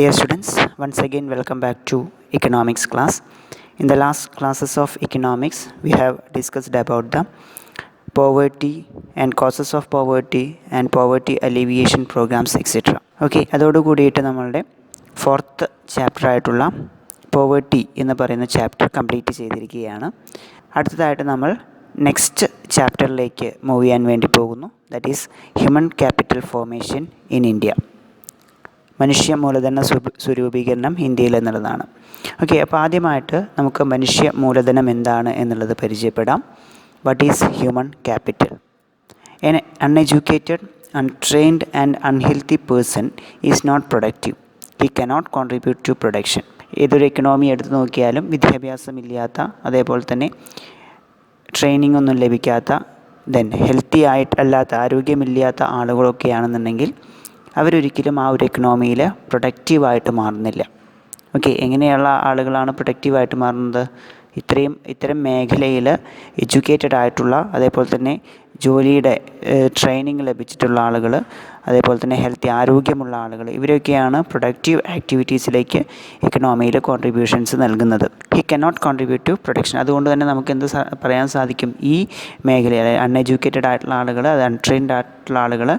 Dear students, once again welcome back to economics class. In the last classes of economics, we have discussed about the poverty and causes of poverty and poverty alleviation programs etc. Okay, അതോടുകൂടിയിട്ട് നമ്മളുടെ fourth chapter ആയിട്ടുള്ള poverty എന്ന് പറയുന്ന chapter complete ചെയ്തിരിക്കുകയാണ്. അടുത്തതായിട്ട് നമ്മൾ next ചാപ്റ്ററിലേക്ക് move ചെയ്യാൻ വേണ്ടി പോകുന്നു. That is human capital formation in India. മനുഷ്യ മൂലധന സ്വരൂപീകരണം ഇന്ത്യയിൽ എന്നുള്ളതാണ്. ഓക്കെ, അപ്പോൾ ആദ്യമായിട്ട് നമുക്ക് മനുഷ്യ മൂലധനം എന്താണ് എന്നുള്ളത് പരിചയപ്പെടാം. What is human capital? An uneducated, untrained and unhealthy person is not productive. He cannot contribute to production. ഏതൊരു എക്കണോമി എടുത്ത് നോക്കിയാലും വിദ്യാഭ്യാസമില്ലാത്ത, അതേപോലെ തന്നെ ട്രെയിനിങ് ഒന്നും ലഭിക്കാത്ത, ദെൻ ഹെൽത്തി ആയിട്ടല്ലാത്ത, ആരോഗ്യമില്ലാത്ത ആളുകളൊക്കെയാണെന്നുണ്ടെങ്കിൽ അവരൊരിക്കലും ആ ഒരു എക്കണോമിയിൽ പ്രൊഡക്റ്റീവായിട്ട് മാറുന്നില്ല. ഓക്കെ, എങ്ങനെയുള്ള ആളുകളാണ് പ്രൊഡക്റ്റീവായിട്ട് മാറുന്നത്? ഇത്തരം മേഖലയിൽ എഡ്യൂക്കേറ്റഡ് ആയിട്ടുള്ള, അതേപോലെ തന്നെ ജോലിയുടെ ട്രെയിനിങ് ലഭിച്ചിട്ടുള്ള ആളുകൾ, അതേപോലെ തന്നെ ഹെൽത്തി ആരോഗ്യമുള്ള ആളുകൾ, ഇവരൊക്കെയാണ് പ്രൊഡക്റ്റീവ് ആക്ടിവിറ്റീസിലേക്ക് എക്കണോമിയിൽ കോൺട്രിബ്യൂഷൻസ് നൽകുന്നത്. He cannot contribute to production. അതുകൊണ്ട് തന്നെ നമുക്ക് എന്ത് പറയാൻ സാധിക്കും? ഈ മേഖലയിൽ അൺഎഡ്യൂക്കേറ്റഡ് ആയിട്ടുള്ള ആളുകൾ, അത് അൺട്രെയിൻഡ് ആയിട്ടുള്ള ആളുകൾ,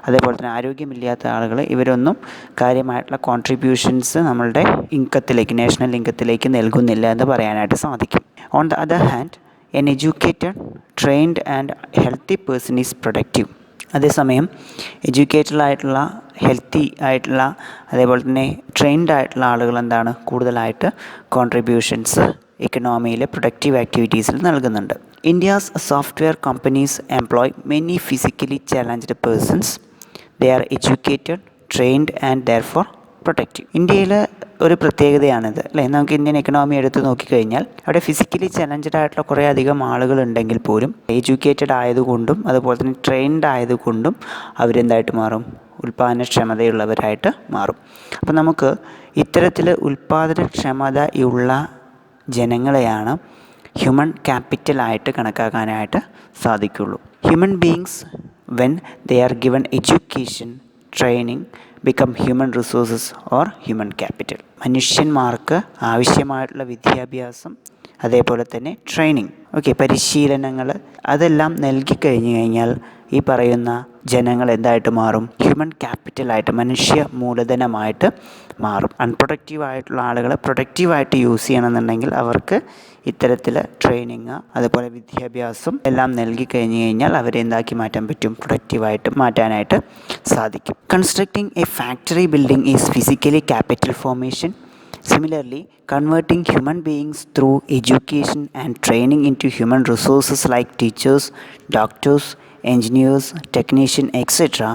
അതേപോലെ തന്നെ ആരോഗ്യമില്ലാത്ത ആളുകൾ, ഇവരൊന്നും കാര്യമായിട്ടുള്ള കോൺട്രിബ്യൂഷൻസ് നമ്മളുടെ ഇൻകത്തിലേക്ക്, നാഷണൽ ഇൻകത്തിലേക്ക് നൽകുന്നില്ല എന്ന് പറയാനായിട്ട് സാധിക്കും. On the other hand, an educated, trained and healthy person is productive. അതേസമയം എഡ്യൂക്കേറ്റഡ് ആയിട്ടുള്ള, ഹെൽത്തി ആയിട്ടുള്ള, അതേപോലെ തന്നെ ട്രെയിൻഡ് ആയിട്ടുള്ള ആളുകൾ എന്താണ് കൂടുതലായിട്ട് കോൺട്രിബ്യൂഷൻസ് എക്കണോമിയിലെ പ്രൊഡക്റ്റീവ് ആക്ടിവിറ്റീസിൽ നൽകുന്നുണ്ട്. India's software companies employ many physically challenged persons. They are educated, trained and therefore protective. ഇന്ത്യയിൽ ഒരു പ്രത്യേകതയാണിത്, അല്ലേ? നമുക്ക് ഇന്ത്യൻ എക്കണോമി എടുത്ത് നോക്കിക്കഴിഞ്ഞാൽ അവിടെ ഫിസിക്കലി ചലഞ്ചഡ് ആയിട്ടുള്ള കുറേ അധികം ആളുകളുണ്ടെങ്കിൽ പോലും എഡ്യൂക്കേറ്റഡ് ആയതുകൊണ്ടും അതുപോലെ തന്നെ ട്രെയിൻഡ് ആയതുകൊണ്ടും അവരെന്തായിട്ട് മാറും? ഉൽപ്പാദനക്ഷമതയുള്ളവരായിട്ട് മാറും. അപ്പോൾ നമുക്ക് ഇത്തരത്തിൽ ഉൽപ്പാദനക്ഷമതയുള്ള ജനങ്ങളെയാണ് ഹ്യൂമൻ ക്യാപിറ്റലായിട്ട് കണക്കാക്കാനായിട്ട് സാധിക്കുള്ളൂ. Human beings when they are given education, training, become human resources or human capital. മനുഷ്യന്മാർക്ക് ആവശ്യമായിട്ടുള്ള വിദ്യാഭ്യാസം, അതേപോലെ തന്നെ ട്രെയിനിങ്, ഓക്കെ, പരിശീലനങ്ങൾ, അതെല്ലാം നൽകിക്കഴിഞ്ഞു കഴിഞ്ഞാൽ ഈ പറയുന്ന ജനങ്ങൾ എന്തായിട്ട് മാറും? ഹ്യൂമൻ ക്യാപിറ്റലായിട്ട്, മനുഷ്യ മൂലധനമായിട്ട് മാറും. അൺപ്രൊഡക്റ്റീവ് ആയിട്ടുള്ള ആളുകളെ പ്രൊഡക്റ്റീവായിട്ട് യൂസ് ചെയ്യണമെന്നുണ്ടെങ്കിൽ അവർക്ക് ഇത്തരത്തിൽ ട്രെയിനിങ്, അതുപോലെ വിദ്യാഭ്യാസം എല്ലാം നൽകി കഴിഞ്ഞു കഴിഞ്ഞാൽ അവരെ എന്താക്കി മാറ്റാൻ പറ്റും? പ്രൊഡക്റ്റീവായിട്ട് മാറ്റാനായിട്ട് സാധിക്കും. Constructing A factory building is physically capital formation. Similarly, converting human beings through education and training into human resources like teachers, doctors, engineers, technicians, etc.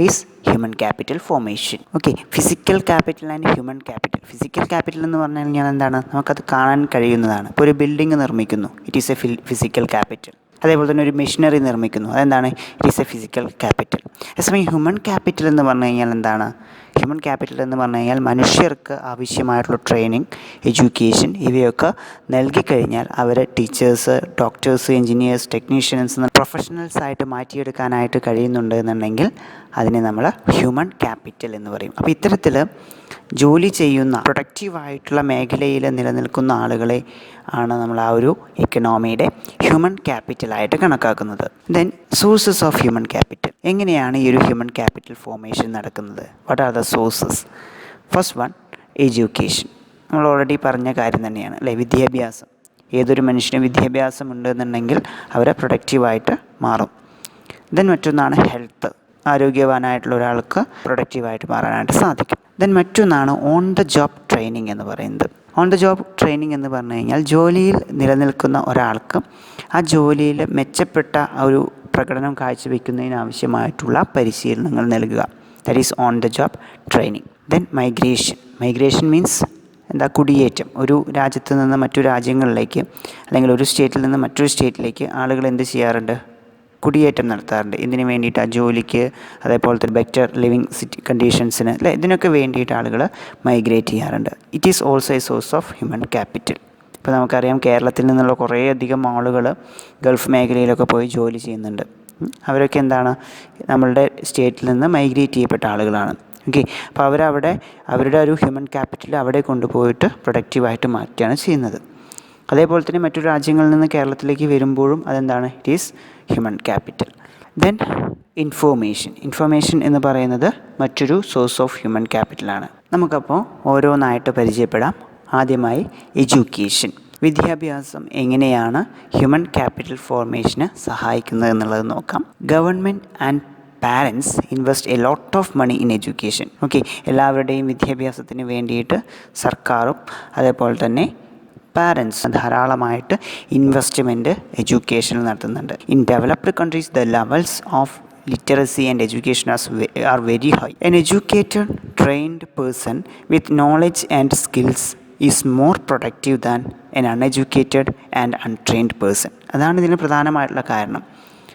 is human capital formation. Okay, physical capital and human capital. Physical capital എന്ന് പറഞ്ഞു കഴിഞ്ഞാൽ എന്താണ്? നമുക്കത് കാണാൻ കഴിയുന്നതാണ്. ഇപ്പോൾ ഒരു building നിർമ്മിക്കുന്നു, it is A physical capital. അതേപോലെ തന്നെ ഒരു മെഷീനറി നിർമ്മിക്കുന്നു, അതെന്താണ്? It is A physical capital. അതേസമയം ഹ്യൂമൻ ക്യാപിറ്റൽ എന്ന് പറഞ്ഞു കഴിഞ്ഞാൽ എന്താണ്? ഹ്യൂമൻ ക്യാപിറ്റൽ എന്ന് പറഞ്ഞു കഴിഞ്ഞാൽ മനുഷ്യർക്ക് ആവശ്യമായിട്ടുള്ള ട്രെയിനിങ്, എഡ്യൂക്കേഷൻ ഇവയൊക്കെ നൽകിക്കഴിഞ്ഞാൽ അവരെ ടീച്ചേഴ്സ്, ഡോക്ടേഴ്സ്, എൻജിനീയേഴ്സ്, ടെക്നീഷ്യൻസ് എന്ന പ്രൊഫഷണൽസായിട്ട് മാറ്റിയെടുക്കാനായിട്ട് കഴിയുന്നുണ്ട് എന്നുണ്ടെങ്കിൽ അതിനെ നമ്മൾ ഹ്യൂമൻ ക്യാപിറ്റൽ എന്ന് പറയും. അപ്പോൾ ഇത്തരത്തിൽ ജോലി ചെയ്യുന്ന, പ്രൊഡക്റ്റീവായിട്ടുള്ള മേഖലയിൽ നിലനിൽക്കുന്ന ആളുകളെ ആണ് നമ്മൾ ആ ഒരു എക്കണോമിയുടെ ഹ്യൂമൻ ക്യാപിറ്റലായിട്ട് കണക്കാക്കുന്നത്. Then sources of human capital. എങ്ങനെയാണ് ഈ ഒരു ഹ്യൂമൻ ക്യാപിറ്റൽ ഫോർമേഷൻ നടക്കുന്നത്? What are the sources? First one, education. നമ്മൾ ഓൾറെഡി പറഞ്ഞ കാര്യം തന്നെയാണ്, അല്ലേ? വിദ്യാഭ്യാസം. ഏതൊരു മനുഷ്യനും വിദ്യാഭ്യാസം ഉണ്ടെന്നുണ്ടെങ്കിൽ അവരെ പ്രൊഡക്റ്റീവായിട്ട് മാറും. ദെൻ മറ്റൊന്നാണ് ഹെൽത്ത്. ആരോഗ്യവാനായിട്ടുള്ള ഒരാൾക്ക് പ്രൊഡക്റ്റീവായിട്ട് മാറാനായിട്ട് സാധിക്കും. ദെൻ മറ്റൊന്നാണ് ഓൺ ദ ജോബ് ട്രെയിനിങ് എന്ന് പറയുന്നത്. ഓൺ ദ ജോബ് ട്രെയിനിങ് എന്ന് പറഞ്ഞു കഴിഞ്ഞാൽ ജോലിയിൽ നിലനിൽക്കുന്ന ഒരാൾക്ക് ആ ജോലിയിൽ മെച്ചപ്പെട്ട ഒരു പ്രകടനം കാഴ്ചവെക്കുന്നതിനാവശ്യമായിട്ടുള്ള പരിശീലനങ്ങൾ നൽകുക. That is on the job training. Then migration. Migration means എന്താ? കുടിയേറ്റം. ഒരു രാജ്യത്ത് നിന്ന് മറ്റു രാജ്യങ്ങളിലേക്ക്, അല്ലെങ്കിൽ ഒരു സ്റ്റേറ്റിൽ നിന്ന് മറ്റൊരു സ്റ്റേറ്റിലേക്ക് ആളുകൾ എന്ത് ചെയ്യാറുണ്ട്? കുടിയേറ്റം നടത്താറുണ്ട്. ഇതിന് വേണ്ടിയിട്ട്, ആ ജോലിക്ക്, അതേപോലെ തന്നെ ബെറ്റർ ലിവിങ് കണ്ടീഷൻസിന്, അല്ലേ? ഇതിനൊക്കെ വേണ്ടിയിട്ട് ആളുകൾ മൈഗ്രേറ്റ് ചെയ്യാറുണ്ട്. It is also A source of human capital. ഇപ്പോൾ നമുക്കറിയാം, കേരളത്തിൽ നിന്നുള്ള കുറേയധികം ആളുകൾ ഗൾഫ് മേഖലയിലൊക്കെ പോയി ജോലി ചെയ്യുന്നുണ്ട്. അവരൊക്കെ എന്താണ്? നമ്മളുടെ സ്റ്റേറ്റിൽ നിന്ന് മൈഗ്രേറ്റ് ചെയ്യപ്പെട്ട ആളുകളാണ്. ഓക്കെ. അപ്പോൾ അവരുടെ ഒരു ഹ്യൂമൻ ക്യാപിറ്റൽ അവിടെ കൊണ്ടുപോയിട്ട് പ്രൊഡക്റ്റീവായിട്ട് മാറ്റുകയാണ് ചെയ്യുന്നത്. അതേപോലെ തന്നെ മറ്റു രാജ്യങ്ങളിൽ നിന്ന് കേരളത്തിലേക്ക് വരുമ്പോഴും അതെന്താണ്? It is human capital. Then information എന്ന് പറയുന്നത് മറ്റൊരു സോഴ്സ് ഓഫ് ഹ്യൂമൻ ക്യാപിറ്റലാണ്. നമുക്കപ്പോൾ ഓരോന്നായിട്ട് പരിചയപ്പെടാം. ആദ്യമായി എഡ്യൂക്കേഷൻ. വിദ്യാഭ്യാസം എങ്ങനെയാണ് ഹ്യൂമൻ ക്യാപിറ്റൽ ഫോർമേഷന് സഹായിക്കുന്നത് എന്നുള്ളത് നോക്കാം. Government and parents invest a lot of money in education. Okay, എല്ലാവരുടെയും വിദ്യാഭ്യാസത്തിന് വേണ്ടിയിട്ട് സർക്കാരും അതേപോലെ തന്നെ പാരൻസ് ധാരാളമായിട്ട് ഇൻവെസ്റ്റ്മെൻറ്റ് എഡ്യൂക്കേഷനിൽ നടത്തുന്നുണ്ട്. In developed countries the levels of literacy and education are very high. An educated, trained person with knowledge and skills is more productive than an uneducated and untrained person. അതാണ് ഇതിന് പ്രധാനമായിട്ടുള്ള കാരണം.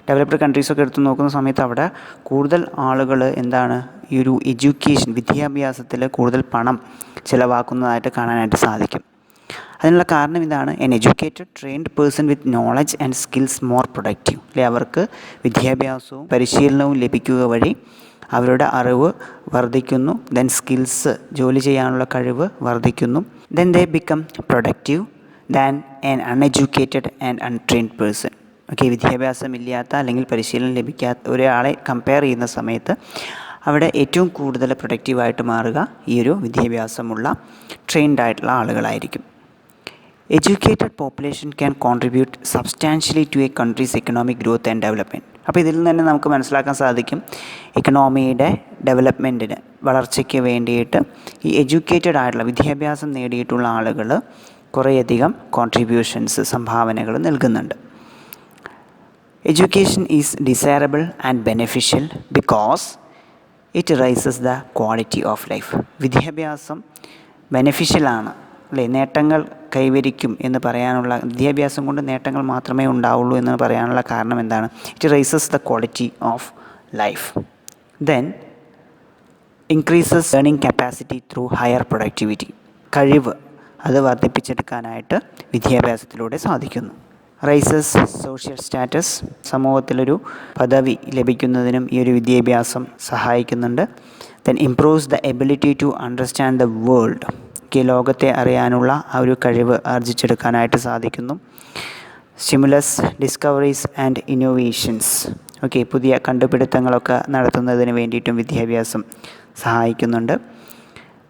Developed കൺട്രീസൊക്കെ എടുത്ത് നോക്കുന്ന സമയത്ത് അവിടെ കൂടുതൽ ആളുകൾ എന്താണ് ഈ ഒരു എഡ്യൂക്കേഷൻ വിദ്യാഭ്യാസത്തിൽ കൂടുതൽ പണം ചിലവാക്കുന്നതായിട്ട് കാണാനായിട്ട് സാധിക്കും. അതിനുള്ള കാരണം ഇതാണ്. N educated trained person with knowledge and skills more productive. അല്ലെ, അവർക്ക് വിദ്യാഭ്യാസവും പരിശീലനവും ലഭിക്കുക വഴി അവരുടെ അറിവ് വർദ്ധിക്കുന്നു. ദെൻ സ്കിൽസ്, ജോലി ചെയ്യാനുള്ള കഴിവ് വർദ്ധിക്കുന്നു. Then they become productive than an uneducated and untrained person. Okay, വിദ്യാഭ്യാസമില്ലാത്ത അല്ലെങ്കിൽ പരിശീലനം ലഭിക്കാത്ത ഒരാളെ കമ്പയർ ചെയ്യുന്ന സമയത്ത് അവിടെ ഏറ്റവും കൂടുതൽ പ്രൊഡക്റ്റീവായിട്ട് മാറുക ഈ ഒരു വിദ്യാഭ്യാസമുള്ള ട്രെയിൻഡ് ആയിട്ടുള്ള ആളുകളായിരിക്കും. Educated population can contribute substantially to a country's economic growth and development. അപ്പോൾ ഇതിൽ നിന്ന് തന്നെ നമുക്ക് മനസ്സിലാക്കാൻ സാധിക്കും എക്കണോമിയുടെ ഡെവലപ്മെൻറ്റിന്, വളർച്ചയ്ക്ക് വേണ്ടിയിട്ട് ഈ എഡ്യൂക്കേറ്റഡ് ആയിട്ടുള്ള വിദ്യാഭ്യാസം നേടിയിട്ടുള്ള ആളുകൾ കുറേയധികം സംഭാവനകൾ നൽകുന്നുണ്ട്. Education is desirable and beneficial because it rises the quality of life. വിദ്യാഭ്യാസം ബെനിഫിഷ്യലാണ്, അല്ലേ, നേട്ടങ്ങൾ കൈവരിക്കും എന്ന് പറയാനുള്ള, വിദ്യാഭ്യാസം കൊണ്ട് നേട്ടങ്ങൾ മാത്രമേ ഉണ്ടാവുള്ളൂ എന്ന് പറയാനുള്ള കാരണം എന്താണ്? It rises the quality of life. Then increases learning capacity through higher productivity. കഴിവ് അത് വർദ്ധിപ്പിച്ചെടുക്കാനായിട്ട് വിദ്യാഭ്യാസത്തിലൂടെ സാധിക്കുന്നു. Rises social status. സമൂഹത്തിലൊരു പദവി ലഭിക്കുന്നതിനും ഈ ഒരു വിദ്യാഭ്യാസം സഹായിക്കുന്നുണ്ട്. Then improves the ability to understand the world. ലോകത്തെ അറിയാനുള്ള ആ ഒരു കഴിവ് ആർജിച്ചെടുക്കാനായിട്ട് സാധിക്കുന്നു. Stimulus discoveries and innovations. Okay, പുതിയ കണ്ടുപിടുത്തങ്ങളൊക്കെ നടത്തുന്നതിന് വേണ്ടിയിട്ടും വിദ്യാഭ്യാസം സഹായിക്കുന്നുണ്ട്.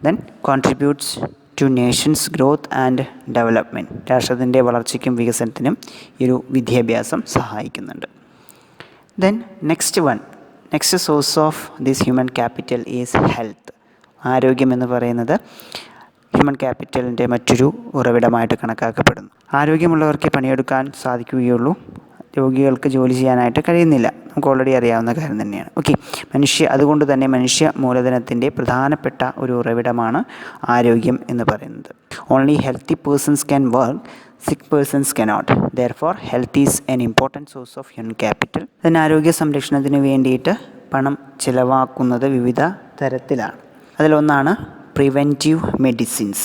Then contributes to nation's growth and development. രാഷ്ട്രത്തിൻ്റെ വളർച്ചയ്ക്കും വികസനത്തിനും ഈ ഒരു വിദ്യാഭ്യാസം സഹായിക്കുന്നുണ്ട്. Then next source of this human capital is health. ആരോഗ്യം എന്ന് പറയുന്നത് ഹ്യൂമൻ ക്യാപിറ്റലിൻ്റെ മറ്റൊരു ഉറവിടമായിട്ട് കണക്കാക്കപ്പെടുന്നു. ആരോഗ്യമുള്ളവർക്ക് പണിയെടുക്കാൻ സാധിക്കുകയുള്ളൂ, രോഗികൾക്ക് ജോലി ചെയ്യാനായിട്ട് കഴിയുന്നില്ല. നമുക്ക് ഓൾറെഡി അറിയാവുന്ന കാര്യം തന്നെയാണ്. ഓക്കെ, അതുകൊണ്ട് തന്നെ മനുഷ്യ മൂലധനത്തിൻ്റെ പ്രധാനപ്പെട്ട ഒരു ഉറവിടമാണ് ആരോഗ്യം എന്ന് പറയുന്നത്. Only healthy persons can work, sick persons cannot. Therefore health is an important source of human capital. അതിന് ആരോഗ്യ സംരക്ഷണത്തിന് വേണ്ടിയിട്ട് പണം ചിലവാക്കുന്നത് വിവിധ തരത്തിലാണ്. അതിലൊന്നാണ് പ്രിവെൻറ്റീവ് മെഡിസിൻസ്,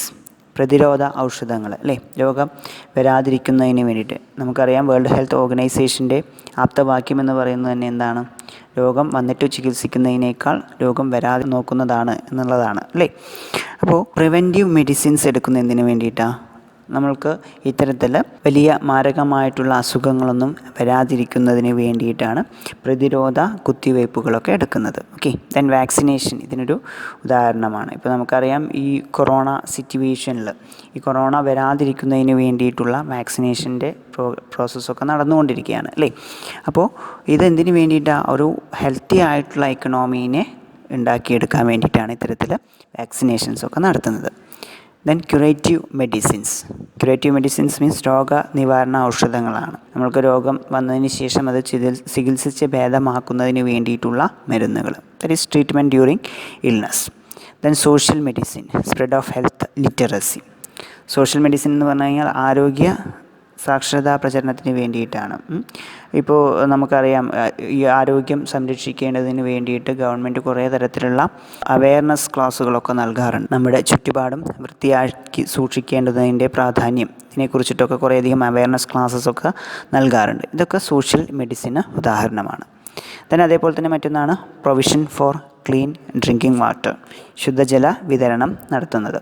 പ്രതിരോധ ഔഷധങ്ങൾ, അല്ലേ, രോഗം വരാതിരിക്കുന്നതിന് വേണ്ടിയിട്ട്. നമുക്കറിയാം വേൾഡ് ഹെൽത്ത് ഓർഗനൈസേഷൻ്റെ ആപ്തവാക്യം എന്ന് പറയുന്നത് തന്നെ എന്താണ്? രോഗം വന്നിട്ട് ചികിത്സിക്കുന്നതിനേക്കാൾ രോഗം വരാതെ നോക്കുന്നതാണ് എന്നുള്ളതാണ്, അല്ലേ. അപ്പോൾ പ്രിവെൻറ്റീവ് മെഡിസിൻസ് എടുക്കുന്നതിന് വേണ്ടിയിട്ടാണ് നമ്മൾക്ക് ഇത്തരത്തിൽ വലിയ മാരകമായിട്ടുള്ള അസുഖങ്ങളൊന്നും വരാതിരിക്കുന്നതിന് വേണ്ടിയിട്ടാണ് പ്രതിരോധ കുത്തിവയ്പ്പുകളൊക്കെ എടുക്കുന്നത്. ഓക്കെ, ദെൻ വാക്സിനേഷൻ ഇതിനൊരു ഉദാഹരണമാണ്. ഇപ്പോൾ നമുക്കറിയാം ഈ കൊറോണ സിറ്റുവേഷനിൽ ഈ കൊറോണ വരാതിരിക്കുന്നതിന് വേണ്ടിയിട്ടുള്ള വാക്സിനേഷൻ്റെ പ്രോസസ്സൊക്കെ നടന്നുകൊണ്ടിരിക്കുകയാണ്, അല്ലേ. അപ്പോൾ ഇതെന്തിനു വേണ്ടിയിട്ടാണ്? ഒരു ഹെൽത്തി ആയിട്ടുള്ള എക്കണോമീനെ ഉണ്ടാക്കിയെടുക്കാൻ വേണ്ടിയിട്ടാണ് ഇത്തരത്തിൽ വാക്സിനേഷൻസൊക്കെ നടത്തുന്നത്. ദെൻ ക്യൂറേറ്റീവ് മെഡിസിൻസ് മീൻസ് രോഗനിവാരണ ഔഷധങ്ങളാണ്. നമ്മൾക്ക് രോഗം വന്നതിന് ശേഷം അത് ചികിത്സിച്ച് ഭേദമാക്കുന്നതിന് വേണ്ടിയിട്ടുള്ള മരുന്നുകൾ. That is treatment during illness. Then social medicine, spread of health literacy. Social medicine എന്ന് പറഞ്ഞു കഴിഞ്ഞാൽ ആരോഗ്യ സാക്ഷരതാ പ്രചരണത്തിന് വേണ്ടിയിട്ടാണ്. ഇപ്പോൾ നമുക്കറിയാം ഈ ആരോഗ്യം സംരക്ഷിക്കേണ്ടതിന് വേണ്ടിയിട്ട് ഗവൺമെൻറ് കുറേ തരത്തിലുള്ള അവെയർനെസ് ക്ലാസ്സുകളൊക്കെ നൽകാറുണ്ട്. നമ്മുടെ ചുറ്റുപാടും വൃത്തിയാക്കി സൂക്ഷിക്കേണ്ടതിൻ്റെ പ്രാധാന്യം ഇതിനെക്കുറിച്ചിട്ടൊക്കെ കുറേയധികം അവെയർനെസ് ക്ലാസ്സസൊക്കെ നൽകാറുണ്ട്. ഇതൊക്കെ സോഷ്യൽ മെഡിസിന് ഉദാഹരണമാണ്. അതേപോലെ തന്നെ മറ്റൊന്നാണ് provision for clean drinking water, ശുദ്ധജല വിതരണം നടത്തുന്നത്.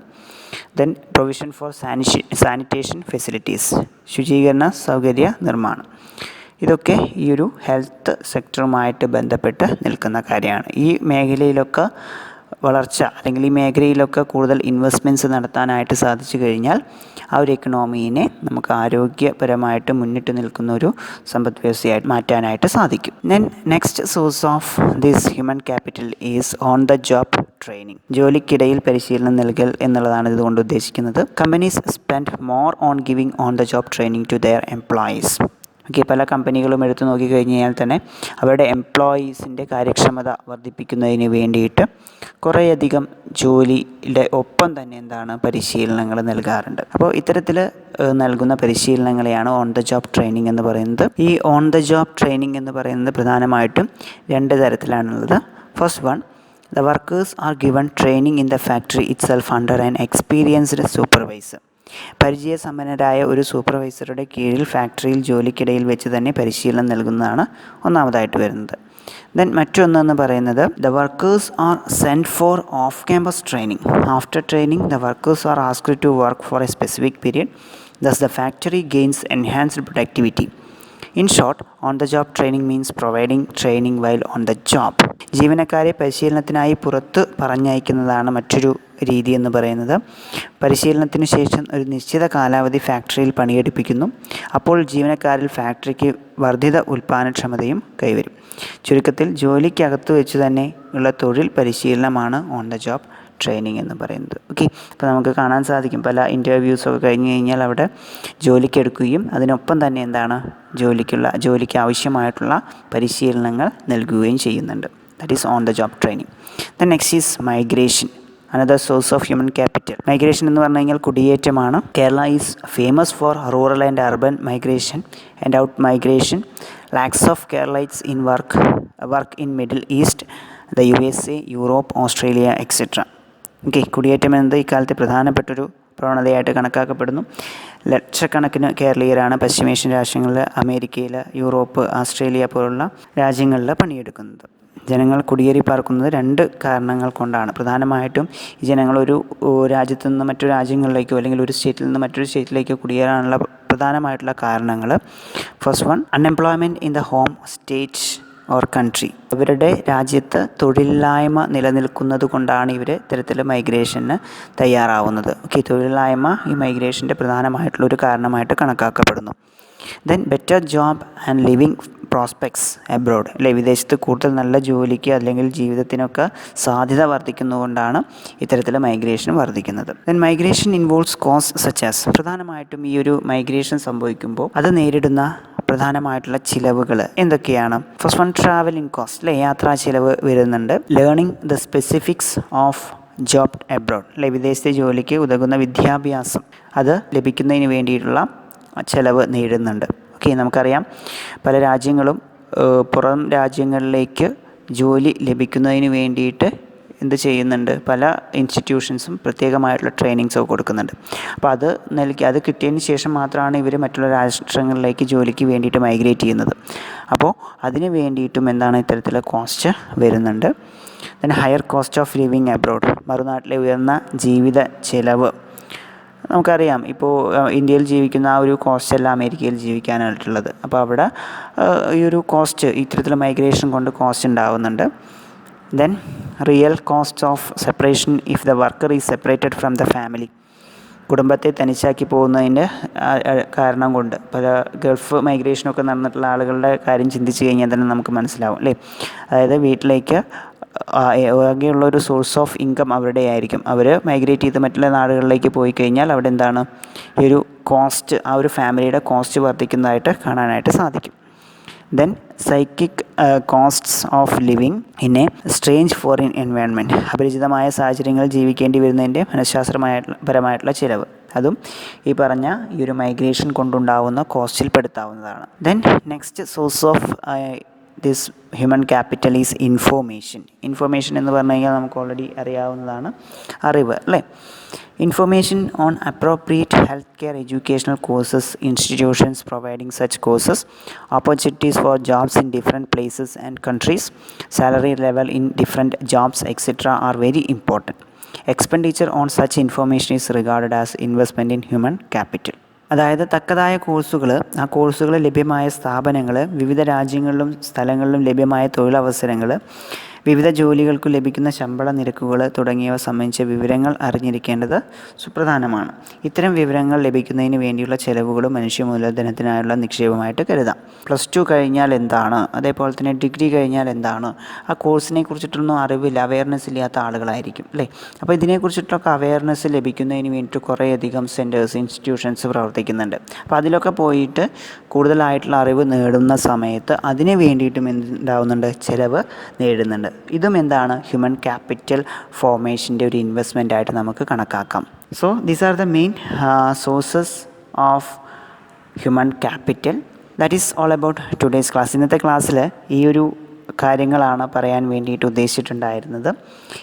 Then provision for sanitation facilities, ശുചീകരണ സൗകര്യ നിർമ്മാണം. ഇതൊക്കെ ഈ ഒരു ഹെൽത്ത് സെക്ടറുമായിട്ട് ബന്ധപ്പെട്ട് നിൽക്കുന്ന കാര്യമാണ്. ഈ മേഖലയിലൊക്കെ വളർച്ച അല്ലെങ്കിൽ ഈ മേഖലയിലൊക്കെ കൂടുതൽ ഇൻവെസ്റ്റ്മെൻറ്റ്സ് നടത്താനായിട്ട് സാധിച്ചു കഴിഞ്ഞാൽ ആ ഒരു എക്കണോമീനെ നമുക്ക് ആരോഗ്യപരമായിട്ട് മുന്നിട്ട് നിൽക്കുന്ന ഒരു സമ്പദ് വ്യവസ്ഥയായിട്ട് മാറ്റാനായിട്ട് സാധിക്കും. Then next source of this human capital is on the job training. ജോലിക്കിടയിൽ പരിശീലനം നൽകൽ എന്നുള്ളതാണ് ഇതുകൊണ്ട് ഉദ്ദേശിക്കുന്നത്. Companies spend more on giving on the job training to their employees. Okay, പല കമ്പനികളും എടുത്തു നോക്കിക്കഴിഞ്ഞാൽ തന്നെ അവരുടെ എംപ്ലോയീസിൻ്റെ കാര്യക്ഷമത വർദ്ധിപ്പിക്കുന്നതിന് വേണ്ടിയിട്ട് കുറേയധികം ജോലിയുടെ ഒപ്പം തന്നെ എന്താണ് പരിശീലനങ്ങൾ നൽകാറുണ്ട്. അപ്പോൾ ഇത്തരത്തിൽ നൽകുന്ന പരിശീലനങ്ങളെയാണ് ഓൺ ദ ജോബ് ട്രെയിനിങ് എന്ന് പറയുന്നത്. ഈ ഓൺ ദ ജോബ് ട്രെയിനിങ് എന്ന് പറയുന്നത് പ്രധാനമായിട്ടും 2 തരത്തിലാണുള്ളത്. First one, the workers are given training in the factory itself under an experienced supervisor. പരിചയസമ്പന്നരായ ഒരു സൂപ്പർവൈസറുടെ കീഴിൽ ഫാക്ടറിയിൽ ജോലിക്കിടയിൽ വെച്ച് തന്നെ പരിശീലനം നൽകുന്നതാണ് ഒന്നാമതായിട്ട് വരുന്നത്. ദെൻ മറ്റൊന്നെന്ന് പറയുന്നത് the workers are send for off campus training. After training the workers are asked to work for a specific period. Thus the factory gains enhanced productivity. In short, on the job training means providing training while on the job. ജീവനക്കാരെ പരിശീലനത്തിനായി പുറത്ത് പറഞ്ഞയക്കുന്നതാണ് മറ്റൊരു രീതി എന്ന് പറയുന്നത്. പരിശീലനത്തിന് ശേഷം ഒരു നിശ്ചിത കാലാവധി ഫാക്ടറിയിൽ പണിയെടുപ്പിക്കുന്നു. അപ്പോൾ ജീവനക്കാരിൽ ഫാക്ടറിക്ക് വർദ്ധിത ഉൽപ്പാദനക്ഷമതയും കൈവരും. ചുരുക്കത്തിൽ ജോലിക്കകത്ത് വെച്ച് തന്നെ ഉള്ള തൊഴിൽ പരിശീലനമാണ് ഓൺ ദ ജോബ് ട്രെയിനിങ് എന്ന് പറയുന്നത്. ഓക്കെ, അപ്പോൾ നമുക്ക് കാണാൻ സാധിക്കും പല ഇൻ്റർവ്യൂസൊക്കെ കഴിഞ്ഞ് കഴിഞ്ഞാൽ അവിടെ ജോലിക്കെടുക്കുകയും അതിനൊപ്പം തന്നെ എന്താണ് ജോലിക്ക് ആവശ്യമായിട്ടുള്ള പരിശീലനങ്ങൾ നൽകുകയും ചെയ്യുന്നുണ്ട്. That is on the job training. Then next is migration, another source of human capital. Migration എന്ന് പറഞ്ഞു കഴിഞ്ഞാൽ കുടിയേറ്റമാണ്. Kerala is famous for rural and urban migration and out migration. Lakhs of Keralites in work in Middle East, the USA, Europe, Australia etcetera. Okay, കുടിയേറ്റം എന്നത് ഇക്കാലത്തെ പ്രധാനപ്പെട്ടൊരു പ്രവണതയായിട്ട് കണക്കാക്കപ്പെടുന്നു. ലക്ഷക്കണക്കിന് കേരളീയരാണ് പശ്ചിമേഷ്യൻ രാജ്യങ്ങളിൽ, അമേരിക്കയിൽ, യൂറോപ്പ്, ഓസ്ട്രേലിയ പോലുള്ള രാജ്യങ്ങളിൽ പണിയെടുക്കുന്നത്. ജനങ്ങൾ കുടിയേറി പാർക്കുന്നത് 2 കാരണങ്ങൾ കൊണ്ടാണ്. പ്രധാനമായിട്ടും ഈ ജനങ്ങൾ ഒരു രാജ്യത്തു നിന്ന് മറ്റൊരു രാജ്യങ്ങളിലേക്കോ അല്ലെങ്കിൽ ഒരു സ്റ്റേറ്റിൽ നിന്ന് മറ്റൊരു സ്റ്റേറ്റിലേക്കോ കുടിയേറാനുള്ള പ്രധാനമായിട്ടുള്ള കാരണങ്ങൾ. First one, unemployment in the home state or country. ഇവരുടെ രാജ്യത്ത് തൊഴിലില്ലായ്മ നിലനിൽക്കുന്നത് കൊണ്ടാണ് ഇവർ ഇത്തരത്തിൽ മൈഗ്രേഷന് തയ്യാറാവുന്നത്. ഓക്കെ, തൊഴിലില്ലായ്മ ഈ മൈഗ്രേഷൻ്റെ പ്രധാനമായിട്ടുള്ളൊരു കാരണമായിട്ട് കണക്കാക്കപ്പെടുന്നു. Then better job and living prospects abroad. അല്ലെ, വിദേശത്ത് കൂടുതൽ നല്ല ജോലിക്ക് അല്ലെങ്കിൽ ജീവിതത്തിനൊക്കെ സാധ്യത വർദ്ധിക്കുന്നതുകൊണ്ടാണ് ഇത്തരത്തിൽ മൈഗ്രേഷൻ വർദ്ധിക്കുന്നത്. Then migration involves cost such as. പ്രധാനമായിട്ടും ഈ ഒരു മൈഗ്രേഷൻ സംഭവിക്കുമ്പോൾ അത് നേരിടുന്ന പ്രധാനമായിട്ടുള്ള ചിലവുകൾ എന്തൊക്കെയാണ്? First one, travelling cost. അല്ലെ, യാത്രാ ചിലവ് വരുന്നുണ്ട്. Learning the specifics of job abroad. അല്ലെ, വിദേശത്തെ ജോലിക്ക് ഉതകുന്ന വിദ്യാഭ്യാസം അത് ലഭിക്കുന്നതിന് വേണ്ടിയിട്ടുള്ള ചിലവ് നേരിടുന്നുണ്ട്. ഓക്കെ, നമുക്കറിയാം പല രാജ്യങ്ങളും പുറം രാജ്യങ്ങളിലേക്ക് ജോലി ലഭിക്കുന്നതിന് വേണ്ടിയിട്ട് എന്ത് ചെയ്യുന്നുണ്ട്, പല ഇൻസ്റ്റിറ്റ്യൂഷൻസും പ്രത്യേകമായിട്ടുള്ള ട്രെയിനിങ്സൊക്കെ കൊടുക്കുന്നുണ്ട്. അപ്പോൾ അത് കിട്ടിയതിന് ശേഷം മാത്രമാണ് ഇവർ മറ്റുള്ള രാഷ്ട്രങ്ങളിലേക്ക് ജോലിക്ക് വേണ്ടിയിട്ട് മൈഗ്രേറ്റ് ചെയ്യുന്നത്. അപ്പോൾ അതിന് വേണ്ടിയിട്ടും എന്താണ് ഇത്തരത്തിലുള്ള കോസ്റ്റ് വരുന്നുണ്ട്. Then higher cost of living abroad. മറുനാട്ടിലെ ഉയർന്ന ജീവിത ചിലവ്. നമുക്കറിയാം ഇപ്പോൾ ഇന്ത്യയിൽ ജീവിക്കുന്ന ആ ഒരു കോസ്റ്റ് അല്ല അമേരിക്കയിൽ ജീവിക്കാനായിട്ടുള്ളത്. അപ്പോൾ അവിടെ ഈ ഒരു കോസ്റ്റ് ഇത്തരത്തിൽ മൈഗ്രേഷൻ കൊണ്ട് കോസ്റ്റ് ഉണ്ടാവുന്നുണ്ട്. Then real cost of separation if the worker is separated from the family. കുടുംബത്തെ തനിച്ചാക്കി പോകുന്നതിൻ്റെ കാരണം കൊണ്ട് പല ഗൾഫ് മൈഗ്രേഷനൊക്കെ നടന്നിട്ടുള്ള ആളുകളുടെ കാര്യം ചിന്തിച്ച് കഴിഞ്ഞാൽ തന്നെ നമുക്ക് മനസ്സിലാവും അല്ലേ. അതായത് വീട്ടിലേക്ക് ആകെയുള്ളൊരു സോഴ്സ് ഓഫ് ഇൻകം അവരുടെ ആയിരിക്കും. അവർ മൈഗ്രേറ്റ് ചെയ്ത് മറ്റുള്ള നാടുകളിലേക്ക് പോയി കഴിഞ്ഞാൽ അവിടെ എന്താണ് ഈ ഒരു കോസ്റ്റ്, ആ ഒരു ഫാമിലിയുടെ കോസ്റ്റ് വർദ്ധിക്കുന്നതായിട്ട് കാണാനായിട്ട് സാധിക്കും. Then psychic costs of living in A strange foreign environment. അപരിചിതമായ സാഹചര്യങ്ങളിൽ ജീവിക്കേണ്ടി വരുന്നതിൻ്റെ മനഃശാസ്ത്രപരമായിട്ടുള്ള ചിലവ്, അതും ഈ പറഞ്ഞ ഈ ഒരു മൈഗ്രേഷൻ കൊണ്ടുണ്ടാവുന്ന കോസ്റ്റിൽ പെടുത്താവുന്നതാണ്. Then next source of this human capital is information. Information എന്ന് പറഞ്ഞു കഴിഞ്ഞാൽ നമുക്ക് ഓൾറെഡി അറിയാവുന്നതാണ്, അറിവ് അല്ലേ. Information on appropriate healthcare educational courses, institutions providing such courses, opportunities for jobs in different places and countries, salary level in different jobs, etc. are very important. Expenditure on such information is regarded as investment in human capital. അതായത് തക്കതായ കോഴ്സുകൾ, ആ കോഴ്സുകൾ ലഭ്യമായ സ്ഥാപനങ്ങൾ, വിവിധ രാജ്യങ്ങളിലും സ്ഥലങ്ങളിലും ലഭ്യമായ തൊഴിലവസരങ്ങൾ, വിവിധ ജോലികൾക്ക് ലഭിക്കുന്ന ശമ്പള നിരക്കുകൾ തുടങ്ങിയവ സംബന്ധിച്ച വിവരങ്ങൾ അറിഞ്ഞിരിക്കേണ്ടത് സുപ്രധാനമാണ്. ഇത്തരം വിവരങ്ങൾ ലഭിക്കുന്നതിന് വേണ്ടിയുള്ള ചെലവുകളും മനുഷ്യ മൂലധനത്തിനായുള്ള നിക്ഷേപമായിട്ട് കരുതാം. +2 കഴിഞ്ഞാൽ എന്താണ്, അതേപോലെ തന്നെ ഡിഗ്രി കഴിഞ്ഞാൽ എന്താണ്, ആ കോഴ്സിനെ കുറിച്ചിട്ടൊന്നും അറിവില്ല, അവയർനെസ് ഇല്ലാത്ത ആളുകളായിരിക്കും അല്ലേ. അപ്പോൾ ഇതിനെക്കുറിച്ചിട്ടൊക്കെ അവയർനെസ് ലഭിക്കുന്നതിന് വേണ്ടിയിട്ട് കുറേയധികം സെൻറ്റേഴ്സ്, ഇൻസ്റ്റിറ്റ്യൂഷൻസ് പ്രവർത്തിക്കുന്നുണ്ട്. അപ്പോൾ അതിലൊക്കെ പോയിട്ട് കൂടുതലായിട്ടുള്ള അറിവ് നേടുന്ന സമയത്ത് അതിന് വേണ്ടിയിട്ടും എന്തുണ്ടാവുന്നുണ്ട്, ചിലവ് നേടുന്നുണ്ട്. ഇതും എന്താണ്, ഹ്യൂമൻ ക്യാപിറ്റൽ ഫോർമേഷൻ്റെ ഒരു ഇൻവെസ്റ്റ്മെൻ്റ് ആയിട്ട് നമുക്ക് കണക്കാക്കാം. So these are the main sources of human capital. That is all about today's class. ഇന്നത്തെ ക്ലാസ്സിൽ ഈ ഒരു കാര്യങ്ങളാണ് പറയാൻ വേണ്ടിയിട്ട് ഉദ്ദേശിച്ചിട്ടുണ്ടായിരുന്നത്.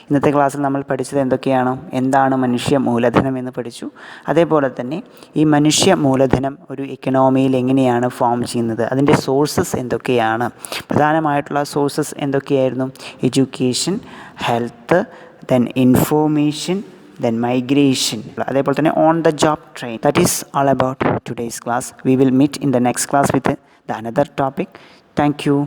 ഇന്നത്തെ ക്ലാസ്സിൽ നമ്മൾ പഠിച്ചത് എന്തൊക്കെയാണ്, എന്താണ് മനുഷ്യ മൂലധനം എന്ന് പഠിച്ചു. അതേപോലെ തന്നെ ഈ മനുഷ്യ മൂലധനം ഒരു ഇക്കണോമിയിൽ എങ്ങനെയാണ് ഫോം ചെയ്യുന്നത്, അതിൻ്റെ സോഴ്സസ് എന്തൊക്കെയാണ്, പ്രധാനമായിട്ടുള്ള സോഴ്സസ് എന്തൊക്കെയായിരുന്നു, education, health, then information, then migration, അതേപോലെ തന്നെ on the job train. That is all about today's class. We will meet in the next class with the another topic. Thank you.